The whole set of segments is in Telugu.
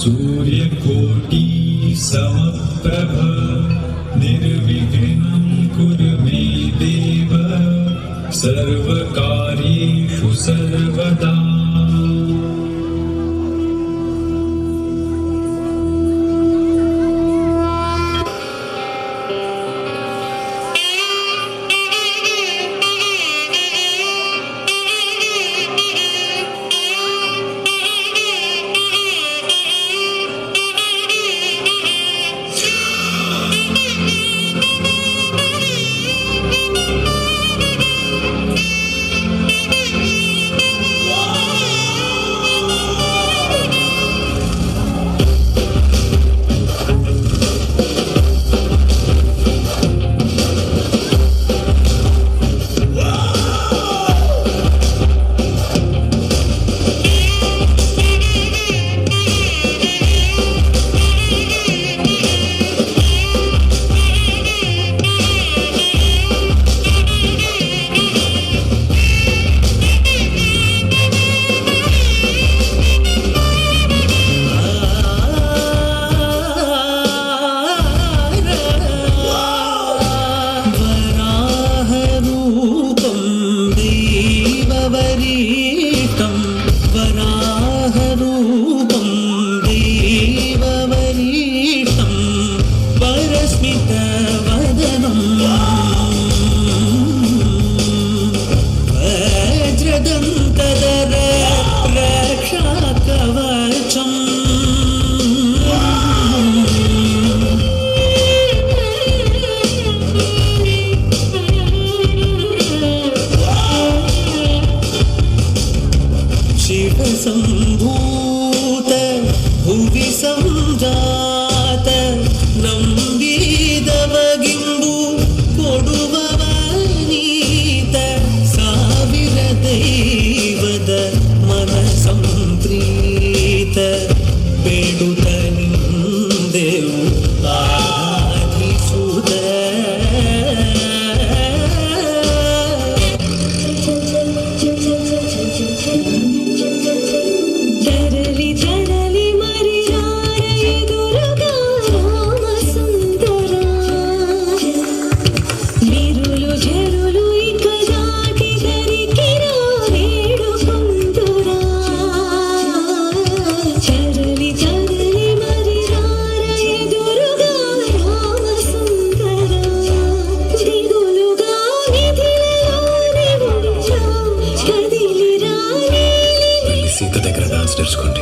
सूर्यकोटि समप्रभ निर्विघ्नं कुरु मे देव सर्वकार्येषु सर्वदा। संभूत भुवि संजात नंबिदवगिंबु कोडुववनीत ಸಾವಿರ ದೈವದ ಮನ ಸಂಪ್ರೀತ ಬೇಡುತ್ತ ನಿಂದೆವು ಆರಾಧಿಸುತ್ತ సీత దగ్గర డాన్స్ నేర్చుకోండి.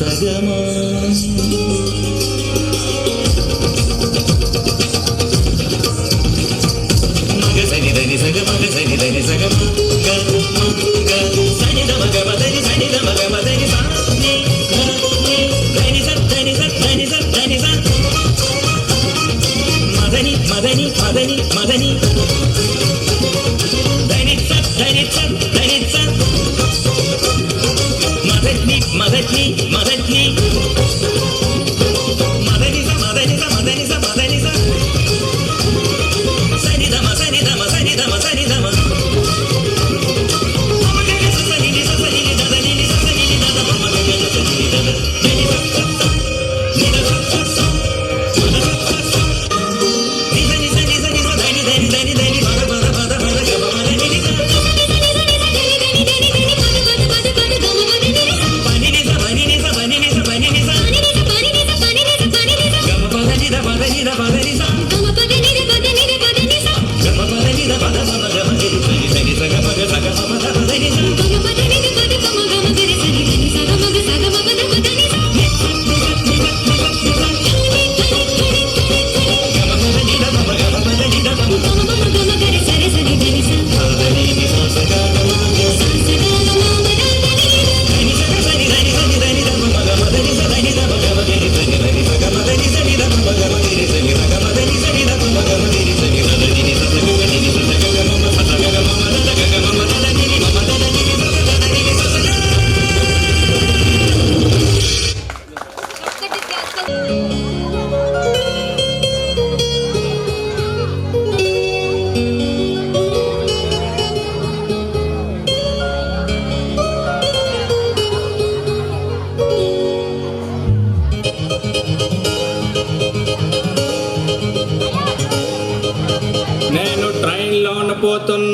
సగమా మదని మదని మదని ధనిత్స ధనిత్స ధనిత్స మదని మదని మదని మదనిస మదనిస మదనిస మదనిస సనిదమ సనిదమ సనిదమ సనిదమ Gama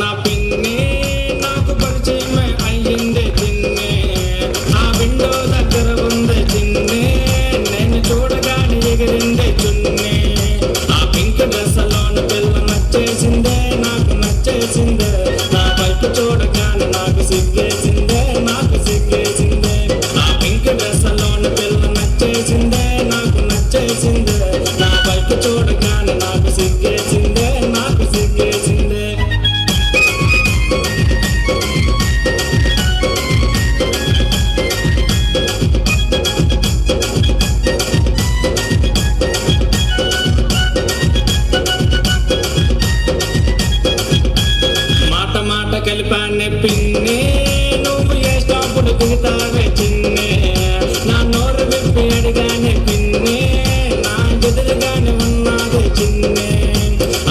ఉన్న పిన్ని నాకు పరిచయమే అయ్యింది చిన్ని. ఆ విండో దగ్గర ఉంది చిన్ని, నేను చూడగానే ఎగిరింది చున్ని. ఆ పింక్ డ్రెస్ లోని పిల్ల నచ్చేసిందే, నాకు నచ్చేసిందే. నా వైపు చూడగానే నాకు సిగ్గేసిందే, నాకు సిగ్గేసిందే. ఆ పింక్ డ్రెస్ లోని పిల్ల నచ్చేసిందే, నాకు నచ్చేసిందే. నా వైపు చూడగానే నాకు సిగ్గేసిందే, నాకు సిగ్గేసిందే. మాట మాట కలిపానే పిన్ని, నువ్వు ఏ స్టాపుడు దిగుతావే చిన్ని. నా నోరు విప్పి అడిగానే పిన్ని, నా ఎదురుగానే ఉన్నది చిన్ని.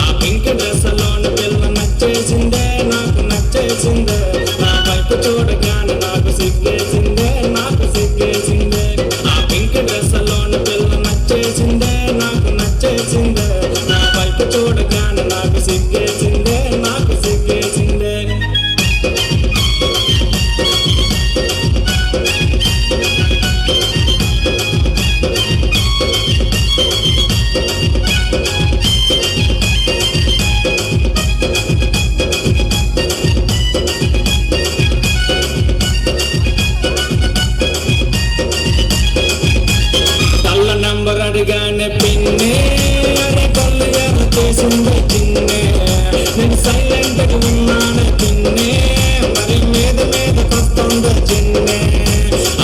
ఆ పింక్ డ్రెస్ లోని పిల్ల నచ్చేసిందే, నాకు నచ్చేసిందే. నా వైపు చూడగానే నాకు సిగ్గేసిందే, నాకు సిగ్గేసిందే. ఆ పింక్ డ్రెస్ లోని పిల్ల నచ్చేసిందే, నాకు నచ్చేసిందే. నా వైపు చూడగానే నాకు సిగ్గేసిందే, నాకు సిగ్గేసిందే. కళ్ళ నంబర్ అడిగానే పిన్ని, అరే కళ్ళు ఏమో చేసింది చిన్ని. నేను సైలెంట్ గా ఉన్నాను పిన్ని, మరి మీద మీద వస్తుంది చిన్ని.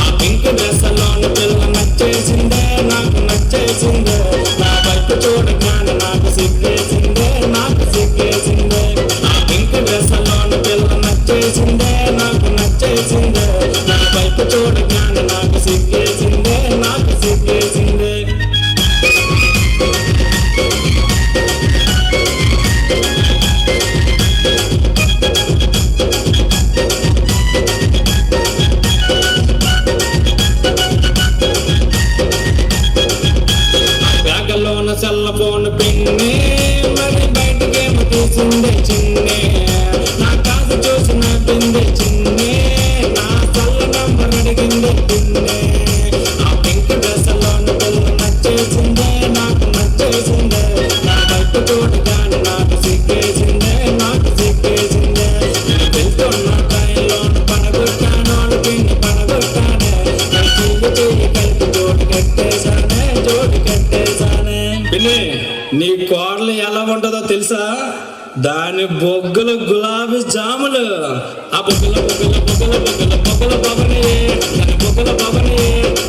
ఆ పింక్ డ్రెస్ లోని పిల్ల నచ్చేసిందే, నాకు నచ్చేసిందే. నా వైపు చూడగానే నాకు సిగ్గేసిందే, నాకు సిగ్గేసిందే. ఆ పింక్ డ్రెస్ లోని పిల్ల నచ్చేసిందే, నాకు నచ్చేసిందే. నా వైపు చూడగానే నాకు సిగ్గేసిందే, నాకు సిగ్గేసిందే. బ్యాగలోన సెల్ల ఫోన్ పిన్ని, మరి బయటకేమో తీసిందే చిన్ని. నా కాదు చూసి నవ్వింది చిన్ని, నా సెల్ల నంబర్ అడిగింది పిన్ని. ఆ పింక్ డ్రెస్ లోని పిల్ల నచ్చేసిందే, నాకు నచ్చేసిందే. నా వైపు చూడగానే నాకు సిగ్గేసిందే, నాకు సిగ్గేసిందే. నేను వెళ్తున్న టైంలోని పడగొట్టాను, పిన్ని పడగొట్టానే. నా చెయ్యి చెయ్యి కలిపి జోడు కట్టేశానే, జోడు కట్టేశానే. పిన్ని, నీ కోడలు ఎలా ఉంటుందో తెలుసా? దాని బొగ్గుల గులాబీ జాములు, ఆ బొగ్గుల బొగ్గుల బొగ్గుల బొగ్గుల బొగ్గుల బొగని, దాని బొగ్గుల బొగని.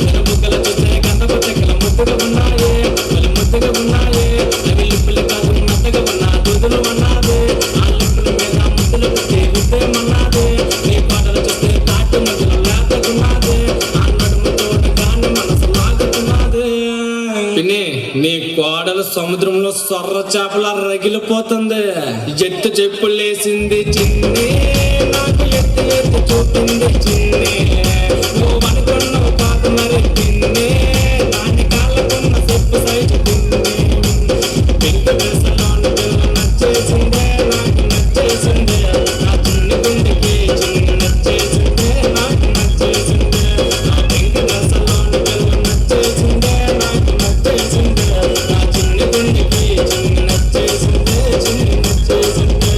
దాని బొగ్గుల చూస్తే గంధపు చెక్కల ముద్దుగా ఉన్నాయి, మళ్ళీ ముద్దుగా ఉన్నాయి. అవి లిప్పులు కాదు మెత్తగా ఉన్నా దుదులు అన్నది. ఆ లిప్పుల మీద ముద్దులు పెట్టి విద్దేమన్నది. నీ పాటలు చూస్తే తాటి మధ్యలో లేతకున్నది. ఆ నడుము చూడగానే మనసు లాగుతున్నది. పిన్ని, నీ కోడలు సముద్రంలో సొర్ర చేపల రగిలిపోతుంది. ఎత్తు చెప్పులేసింది చిన్ని, నాకు ఎత్తు ఎత్తు చూపింది చిన్ని. నువ్వు అనుకున్నావు కాదు మరి పిన్ని, దాని కాళ్ళకున్న చెప్పు సైజు పిన్ని. పింక్ డ్రెస్ లోని పిల్ల నచ్చేసిందే, నాకు నచ్చేసిందే. నా చిన్ని గుండెకి చిన్ని నచ్చేసిందే, నాకు నచ్చేసిందే. నా పింక్ డ్రెస్ లోని పిల్ల నచ్చేసిందే, నాకు నచ్చేసిందే. నా చిన్ని గుండెకి చిన్ని నచ్చేసిందే, చిన్ని నచ్చేసిందే.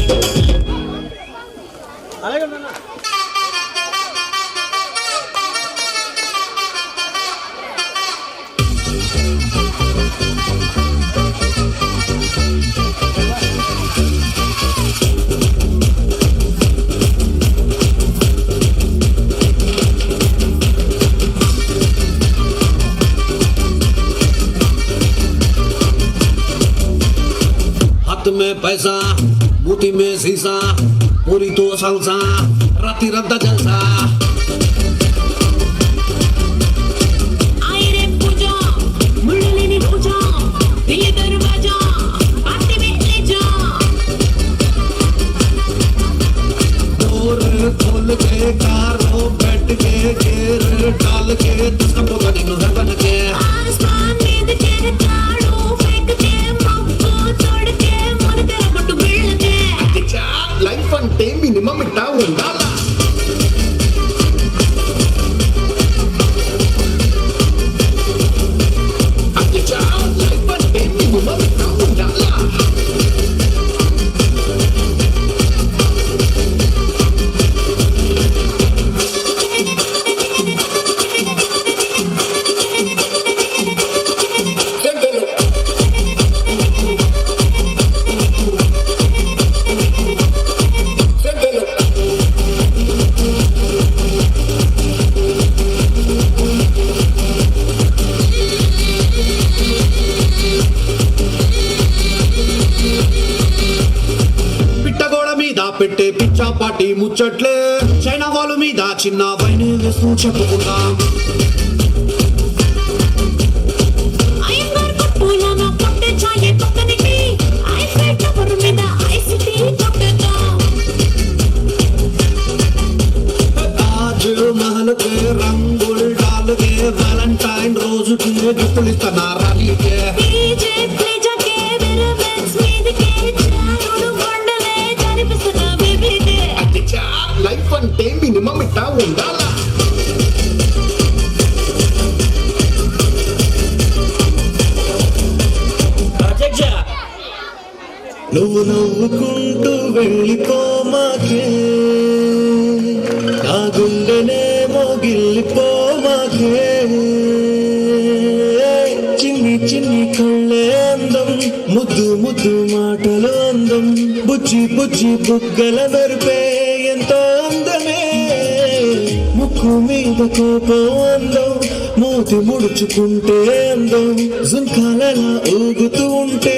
हाथ में पैसा, बूटी में शीशा, पूरी तो सलसा, राती रद्दा जलसा. आए रे पूजा, मुरली पूजा, दिल दरवाजा, पार्टी में ले जा. डोर खोल के कारो बैठ के घेर डाल के तुझको बगड़ी नु है बन के. आसमान में तेरे ताड़ो फेंक के मौको तोड़ के मन तेरा बटू मिल के. लाइफ అంటే మినిమం ఇట్టా ఉండాలా అచ్చా లైఫ్ అంటే మినిమం ఇట్టా ఉండాలా పిట్టగోడ మీద పెట్టే పిచ్చాపాటి ముచ్చట్లే చైనా వాళ్ళ మీద చిన్న వైన్ వేస్తూ చెప్పుకుందాం అయ్యంగార్ పట్టులోన కొట్టే చాయే పక్కనికి ఐఫెల్ టవర్ మీద ఐసిటీ కొట్టేద్దాం తాజ్ మహల్ కే రంగుల్ డాల్ కే వాలంటైన్ రోజు కి గిఫ్టులు ఇస్తున్నారా నీకే డీజే ప్లేజకే విరమెక్స్ మీదకే చారుడు బండలే కనిపిస్తున్న బేబీకే అచ్చా లైఫ్ అంటే మినిమం ఇట్టా ఉండాలా అధ్యక్ష నువ్వు నవ్వుకుంటూ వెళ్ళిపోమాకే నా గుండెనే మోగిల్లిపోమాకే చిన్ని చిన్ని కళ్ళే అందం ముద్దు ముద్దు మాటలు అందం బుజ్జి బుజ్జి బుగ్గల మెరుపే ఎంతో అందమే ముక్కు మీద కోపం అందం మూతి ముడుచుకుంటే అందం జుంకాలలా ఊగుతూ ఉంటే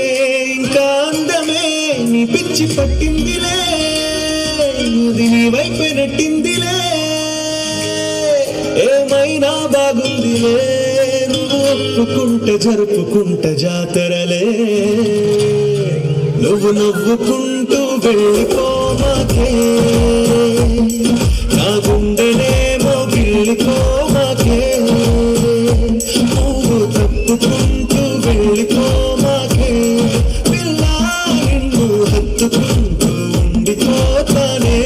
ఇంకా అందమే నీ పిచ్చి పట్టిందిలే ఇది నీ వైపే నెట్టిందిలే ఏమైనా బాగుందిలే నువ్వు ఒప్పుకుంటే జరుపుకుంటే జాతరలే నువ్వు నవ్వుకుంటూ వెళ్ళిపోమాకే నా గుండెనే మోగిల్లిపోమాకే నువ్వు తప్పుకుంటూ వెళ్ళిపోమాకే పిల్ల నిన్ను హత్తుకుంటూ ఉండిపోతానే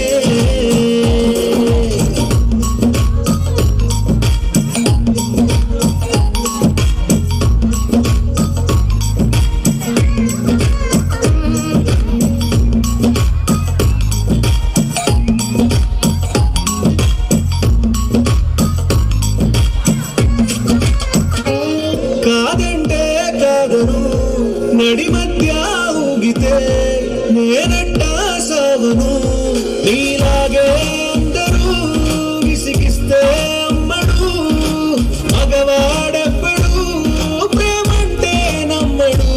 కాదంటే కాదను నడి మధ్య ఊగితే నేనట్టా సావను నీలాగే అందరూ విసిగిస్తే అమ్మడు మగవాడెప్పుడు ప్రేమంటే నమ్మడు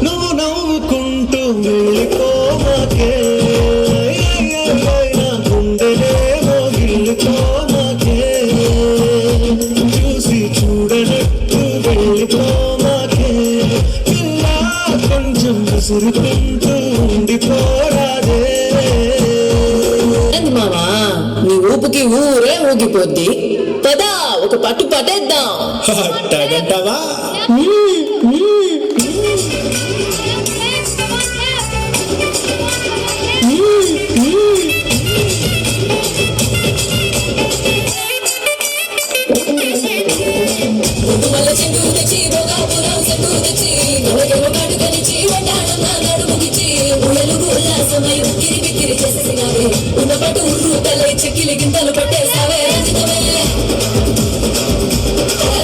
నువ్వు నవ్వుకుంటూ వెళ్ళిపోమాకే నా గుండెనే మోగిల్లిపోమాకే చూసి చూడనట్టు వెళ్ళిపోమాకే పిల్ల కొంచెం విసురుకుంటూ ఉండిపోరాదే ఏంది మామా నీ ఊపుకి ఊరే ఊగిపోద్ది పదా ఒక పట్టు పట్టేద్దాం అట్టగంటావా వల్ల చెండు తెచ్చి భోగాపురం సెట్టు తెచ్చి కనిచి వడ్డాణం నా నడుముకిచ్చి ఉయలుగు ఉల్లాసమై ఉక్కిరి బిక్కిరి చేసేసినావే ఉన్న పట్టు ఉర్రు తలై చెక్కిలి గింతలు పట్టేసావే రంజితమే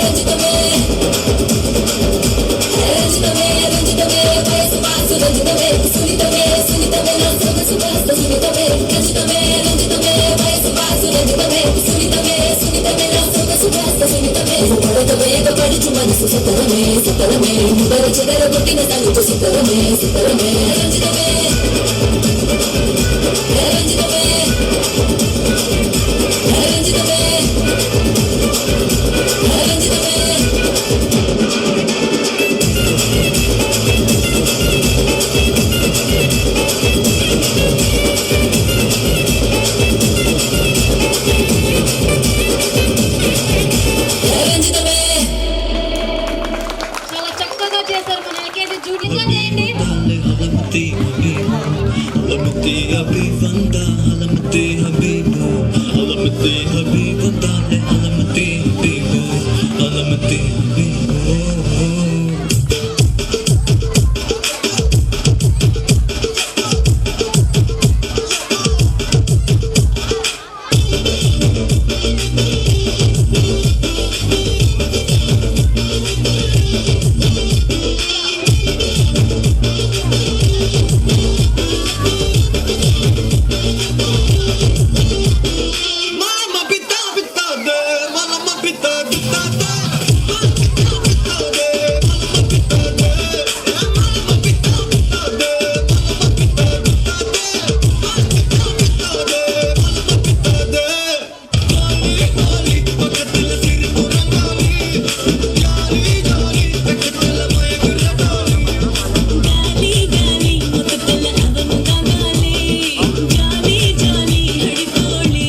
రంజితమే రంజితమే రంజితమే వయసు పాసు రంజితమే సునీతమే సునీతమే నా సొగసు కాస్త సునీతమే రంజితమే రంజితమే వయసు పాసు రంజితమే సునీతమే సునీతమే నా సొగసు కాస్త సునీతమే పడతవేగ పడుచు మనసు సతరమే సతరమే ముదర చెదర కొట్టిన తలుపు సితరమే సితరమే రంజితమే రంజితమే రంజితమే రంజితమే రంజితమే చాలా చక్కగా చేశారు మన ఎల్కేజీ జూనియర్ చేయండి అవంతి அலமத்தே அபி வந்தா அலமத்தே ஹபீபோ அலமத்தே ஹபீப் வந்தாலே அலமத்தே ஹபீபோ அலமத்தே ஹபீபோ Mama pita pita de, mama pita pita de. గాలి గాలి ముఖతల అవను కావాలి జాలి జాలి హడిపోళి